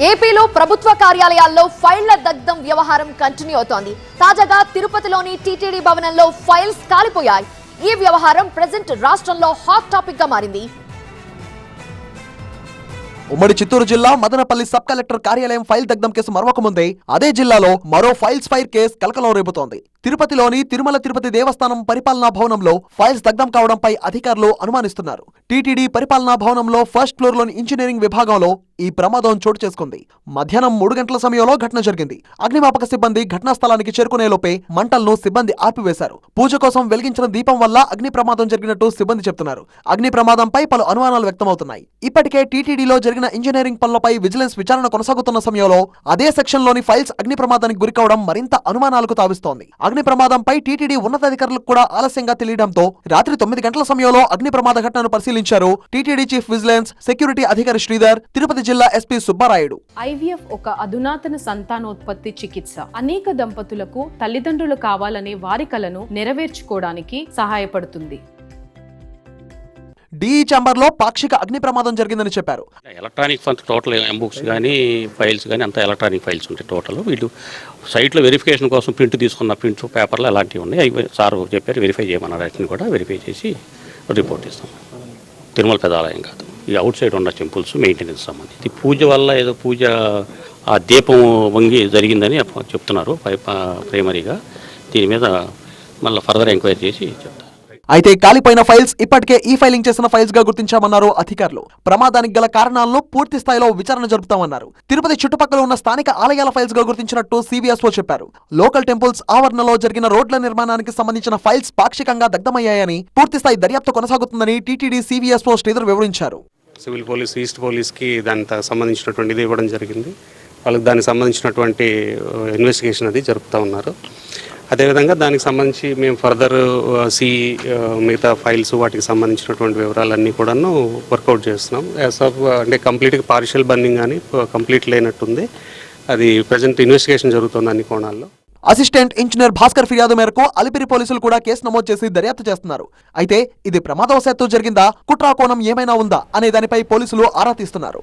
ఏపీలో ప్రభుత్వ కార్యాలయాల్లో ఫైళ్ల దగ్ధం వ్యవహారం కంటిన్యూ అవుతోంది. తాజాగా తిరుపతిలోని టీటీడీ భవనంలో ఫైల్స్ కాలిపోయాయి. ఈ వ్యవహారం ప్రెజెంట్ రాష్ట్రంలో హాట్ టాపిక్ గా మారింది. ఉమ్మడి చిత్తూరు జిల్లా మదనపల్లి సబ్ కలెక్టర్ కార్యాలయం ఫైల్ దగ్ధం కేసు మరొక ముందే అదే జిల్లాలో మరో ఫైల్స్ ఫైర్ కేసు కలకలం రేపుతోంది. తిరుపతిలోని తిరుమల తిరుపతి దేవస్థానం పరిపాలనా భవనంలో ఫైల్స్ దగ్ధం కావడంపై అధికారులు అనుమానిస్తున్నారు. టీటీడీ పరిపాలనా భవనంలో ఫస్ట్ ఫ్లోర్ లోని ఇంజనీరింగ్ విభాగంలో ఈ ప్రమాదం చోటు చేసుకుంది. మధ్యాహ్నం 3 గంటల సమయంలో ఘటన జరిగింది. అగ్నిమాపక సిబ్బంది ఘటనా స్థలానికి చేరుకునేలోపే మంటలను సిబ్బంది ఆర్పివేశారు. పూజ కోసం వెలిగించిన దీపం వల్ల అగ్ని ప్రమాదం జరిగినట్టు సిబ్బంది చెప్తున్నారు. అగ్ని ప్రమాదంపై పలు అనుమానాలు వ్యక్తమవుతున్నాయి. ఇప్పటికే టీటీడీలో జరిగిన ఇంజనీరింగ్ పనులపై విజిలెన్స్ విచారణ కొనసాగుతున్న సమయంలో అదే సెక్షన్ లోని ఫైల్స్ అగ్ని ప్రమాదానికి గురికావడం మరింత అనుమానాలకు తావిస్తోంది. అగ్ని ప్రమాదంపై టీటీడీ ఉన్నతాధికారులకు కూడా ఆలస్యంగా తెలియడంతో రాత్రి 9 గంటల సమయంలో అగ్ని ప్రమాద ఘటనను పరిశీలించారు టీటీడీ చీఫ్ విజిలెన్స్ సెక్యూరిటీ అధికారి శ్రీధర్, తిరుపతి జిల్లా ఎస్పీ సుబ్బారాయుడు. ఐవీఎఫ్ ఒక అధునాతన సంతానోత్పత్తి చికిత్స. అనేక దంపతులకు తల్లిదండ్రులు కావాలనే వారి కలను నెరవేర్చుకోవడానికి సహాయపడుతుంది. డిఈ ఛాంబర్ లో పాక్షిక అగ్ని ప్రమాదం జరిగిందని చెప్పారు. ఎలక్ట్రానిక్ ఫండ్స్ టోటల్ ఎంబుక్స్ కానీ ఫైల్స్ కానీ అంతా ఎలక్ట్రానిక్ ఫైల్స్ ఉంటాయి. టోటల్ వీళ్ళు సైట్లో వెరిఫికేషన్ కోసం ప్రింట్ తీసుకున్న ప్రింట్ పేపర్లు అలాంటివి ఉన్నాయి. అవి సార్ చెప్పారు వెరిఫై చేయమన్నారు. వాటిని కూడా వెరిఫై చేసి రిపోర్ట్ ఇస్తాం. తిరుమల పెదాలయం కాదు, ఈ అవుట్ సైడ్ ఉన్న టెంపుల్స్ మెయింటెనెన్స్ సంబంధించి పూజ వల్ల ఏదో పూజ ఆ దీపం వంగి జరిగిందని చెప్తున్నారు ప్రైమరీగా. దీని మీద మళ్ళీ ఫర్దర్ ఎంక్వైరీ చేసి చెప్తారు. అయితే కాలిపోయిన ఫైల్స్ ఇప్పటికే ఈ ఫైలింగ్ చేసిన ఫైల్స్ గా గుర్తించామన్నారు అధికారులు. ప్రమాదానికి గల కారణాలను పూర్తి స్థాయిలో విచారణ జరుపుతామన్నారు. తిరుపతి చుట్టుపక్కల ఉన్న స్థానిక ఆలయాల ఫైల్స్ గా గుర్తించినట్టు సిబిఎస్ఓ చెప్పారు. లోకల్ టెంపుల్స్ ఆవరణలో జరిగిన రోడ్ల నిర్మాణానికి సంబంధించిన ఫైల్స్ పాక్షికంగా దగ్ధమయ్యాయని, పూర్తిస్థాయి దర్యాప్తు కొనసాగుతుందని టీటీడీ సిబిఎస్ఓ శ్రీధర్ వివరించారు. సివిల్ పోలీస్, ఈస్ట్ పోలీస్కి దానికి సంబంధించినటువంటి ఇది ఇవ్వడం జరిగింది. వాళ్ళకి దానికి సంబంధించినటువంటి ఇన్వెస్టిగేషన్ అది జరుపుతూ ఉన్నారు. అదేవిధంగా దానికి సంబంధించి మేము ఫర్దర్ మిగతా ఫైల్స్ వాటికి సంబంధించినటువంటి వివరాలన్నీ కూడాను వర్కౌట్ చేస్తున్నాం. అంటే కంప్లీట్గా పార్షియల్ బర్నింగ్ కానీ కంప్లీట్ లేనట్టుంది. అది ప్రజెంట్ ఇన్వెస్టిగేషన్ జరుగుతుంది అన్ని కోణాల్లో. అసిస్టెంట్ ఇంజనీర్ భాస్కర్ ఫిర్యాదు మేరకు అలిపిరి పోలీసులు కూడా కేసు నమోదు చేసి దర్యాప్తు చేస్తున్నారు. అయితే ఇది ప్రమాదవశాత్తు జరిగిందా, కుట్రా కోణం ఏమైనా ఉందా అనే దానిపై పోలీసులు ఆరా తీస్తున్నారు.